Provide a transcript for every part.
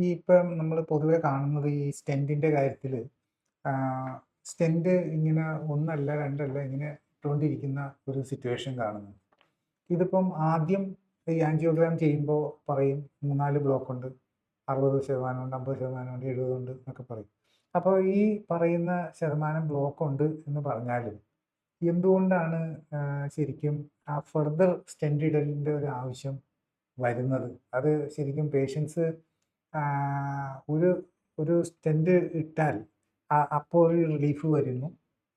ഈ ഇപ്പം നമ്മൾ പൊതുവെ കാണുന്നത് ഈ സ്റ്റെൻറ്റിൻ്റെ കാര്യത്തിൽ സ്റ്റെൻറ്റ് ഇങ്ങനെ ഒന്നല്ല രണ്ടല്ല ഇങ്ങനെ ഇട്ടുകൊണ്ടിരിക്കുന്ന ഒരു സിറ്റുവേഷൻ കാണുന്നു. ഇതിപ്പം ആദ്യം ഈ ആൻജിയോഗ്രാം ചെയ്യുമ്പോൾ പറയും 3-4 ബ്ലോക്ക് ഉണ്ട്, 60% ഉണ്ട്, 50% ഉണ്ട്, 70 ഉണ്ട് എന്നൊക്കെ പറയും. അപ്പോൾ ഈ പറയുന്ന ശതമാനം ബ്ലോക്ക് ഉണ്ട് എന്ന് പറഞ്ഞാലും എന്തുകൊണ്ടാണ് ശരിക്കും ആ ഫർദർ സ്റ്റെൻറ്റ് ഇടലിൻ്റെ ഒരു ആവശ്യം വരുന്നത്? അത് ശരിക്കും പേഷ്യൻസ് ഒരു ഒരു സ്റ്റെൻറ്റ് ഇട്ടാൽ അപ്പോൾ ഒരു റിലീഫ് വരുന്നു,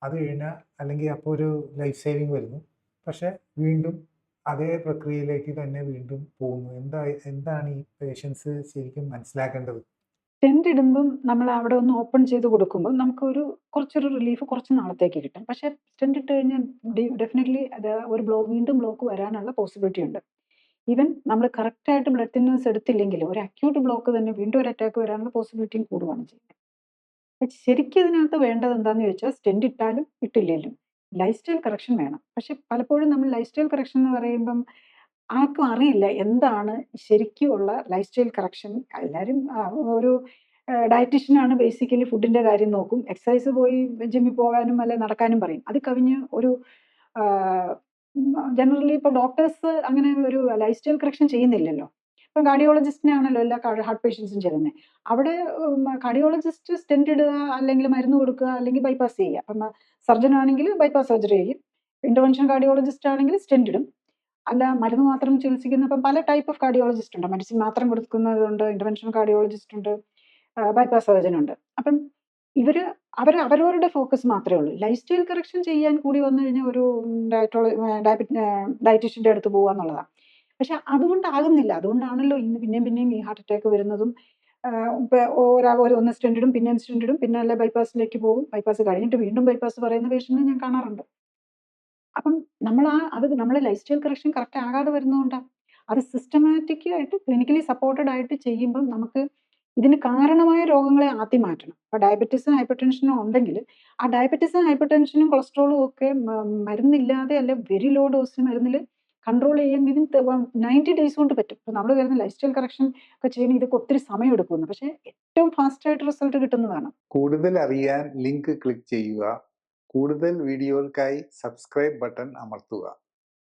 അത് കഴിഞ്ഞാൽ അല്ലെങ്കിൽ അപ്പോൾ ഒരു ലൈഫ് സേവിങ് വരുന്നു, പക്ഷെ വീണ്ടും അതേ പ്രക്രിയയിലേക്ക് തന്നെ വീണ്ടും പോകുന്നു. എന്താണ് ഈ പേഷ്യൻസ് ശരിക്കും മനസ്സിലാക്കേണ്ടത്? ടെന്റ് ഇടുമ്പം നമ്മൾ അവിടെ ഒന്ന് ഓപ്പൺ ചെയ്ത് കൊടുക്കുമ്പോൾ നമുക്കൊരു കുറച്ചൊരു റിലീഫ് കുറച്ച് നാളത്തേക്ക് കിട്ടും. പക്ഷേ ടെന്റ് ഇട്ട് കഴിഞ്ഞാൽ ഡെഫിനറ്റ്ലി അത് ഒരു വീണ്ടും ബ്ലോക്ക് വരാനുള്ള പോസിബിലിറ്റി ഉണ്ട്. ഈവൻ നമ്മൾ കറക്റ്റായിട്ട് ബ്ലഡ് തിന്നേഴ്സ് എടുത്തില്ലെങ്കിൽ ഒരു അക്യൂട്ട് ബ്ലോക്ക് തന്നെ വീണ്ടും ഒരു അറ്റാക്ക് വരാനുള്ള പോസിബിലിറ്റിയും കൂടുകയാണ് ചെയ്യുന്നത്. ശരിക്കും ഇതിനകത്ത് വേണ്ടത് എന്താണെന്ന് ചോദിച്ചാൽ സ്റ്റെന്റ് ഇട്ടാലും ഇട്ടില്ലെങ്കിലും ലൈഫ് സ്റ്റൈൽ കറക്ഷൻ വേണം. പക്ഷെ പലപ്പോഴും നമ്മൾ ലൈഫ് സ്റ്റൈൽ കറക്ഷൻ എന്ന് പറയുമ്പം ആർക്കും അറിയില്ല എന്താണ് ശരിക്കുമുള്ള ലൈഫ് സ്റ്റൈൽ കറക്ഷൻ. എല്ലാവരും ഒരു ഡയറ്റീഷ്യനാണ് ബേസിക്കലി ഫുഡിന്റെ കാര്യം നോക്കും, എക്സസൈസ് പോയി ജിമ്മിൽ പോകാനും അല്ലെ നടക്കാനും പറയും. അത് കവിഞ്ഞ് ഒരു ജനറലി ഇപ്പോൾ ഡോക്ടേഴ്സ് അങ്ങനെ ഒരു ലൈഫ് സ്റ്റൈൽ കറക്ഷൻ ചെയ്യുന്നില്ലല്ലോ. ഇപ്പം കാർഡിയോളജിസ്റ്റിനെ ആണല്ലോ എല്ലാ ഹാർട്ട് പേഷ്യൻസും ചെയ്യുന്നത്. അവിടെ കാർഡിയോളജിസ്റ്റ് സ്റ്റെന്റ് ഇടുക, അല്ലെങ്കിൽ മരുന്ന് കൊടുക്കുക, അല്ലെങ്കിൽ ബൈപ്പാസ് ചെയ്യുക. അപ്പം സർജൻ ആണെങ്കിൽ ബൈപ്പാസ് സർജറി ചെയ്യും, ഇന്റർവെൻഷൻ കാർഡിയോളജിസ്റ്റ് ആണെങ്കിൽ സ്റ്റെന്റ് ഇടും. അല്ല മരുന്ന് മാത്രം ചികിത്സിക്കുന്ന ഇപ്പം പല ടൈപ്പ് ഓഫ് കാർഡിയോളജിസ്റ്റ് ഉണ്ട്. മെഡിസിൻ മാത്രം കൊടുക്കുന്നതുണ്ട്, ഇന്റർവെൻഷൻ കാർഡിയോളജിസ്റ്റ് ഉണ്ട്, ബൈപ്പാസ് സർജൻ ഉണ്ട്. അപ്പം അവരവരുടെ ഫോക്കസ് മാത്രമേ ഉള്ളൂ. ലൈഫ് സ്റ്റൈൽ കറക്ഷൻ ചെയ്യാൻ കൂടി വന്നു കഴിഞ്ഞാൽ ഒരു ഡയറ്റീഷ്യൻ്റെ അടുത്ത് പോകുക എന്നുള്ളതാണ്. പക്ഷെ അതുകൊണ്ടാകുന്നില്ല. അതുകൊണ്ടാണല്ലോ ഇന്ന് പിന്നെയും ഈ ഹാർട്ട് അറ്റാക്ക് വരുന്നതും. ഒന്ന് സ്റ്റെന്റ് ഇടും, പിന്നെയും സ്റ്റെന്റ് ഇടും, പിന്നെ അല്ലെ ബൈപ്പാസിലേക്ക് പോകും, ബൈപ്പാസ് കഴിഞ്ഞിട്ട് വീണ്ടും ബൈപ്പാസ് പറയുന്ന പേഷ്യന്റിനെ ഞാൻ കാണാറുണ്ട്. അപ്പം നമ്മുടെ ലൈഫ് സ്റ്റൈൽ കറക്ഷൻ കറക്റ്റ് ആകാതെ വരുന്നതുകൊണ്ടാണ്. അത് സിസ്റ്റമാറ്റിക് ആയിട്ട് ക്ലിനിക്കലി സപ്പോർട്ടഡ് ആയിട്ട് ചെയ്യുമ്പം നമുക്ക് ഇതിന് കാരണമായ രോഗങ്ങളെ ആദ്യം മാറ്റണം. അപ്പോൾ ഡയബറ്റീസും ഹൈപ്പർ ഉണ്ടെങ്കിൽ ആ ഡയബറ്റീസും ഹൈപ്പർ ടെൻഷനും കൊളസ്ട്രോളും ഒക്കെ മരുന്നില്ലാതെ അല്ലെ വെരി ലോ ഡോസ് മരുന്നിൽ കൺട്രോൾ ചെയ്യാൻ വിതിൻ 90 ഡേയ്സ് കൊണ്ട് പറ്റും. അപ്പോൾ നമ്മൾ വരുന്ന ലൈഫ് സ്റ്റൈൽ കറക്ഷൻ ഒക്കെ ചെയ്യാൻ ഇതൊക്കെ ഒത്തിരി സമയം എടുക്കുന്നു, പക്ഷേ ഏറ്റവും ഫാസ്റ്റ് ആയിട്ട് റിസൾട്ട് കിട്ടുന്നതാണ്. കൂടുതൽ അറിയാൻ ലിങ്ക് ക്ലിക്ക് ചെയ്യുക. കൂടുതൽ വീഡിയോകൾക്കായി സബ്സ്ക്രൈബ് ബട്ടൺ അമർത്തുക.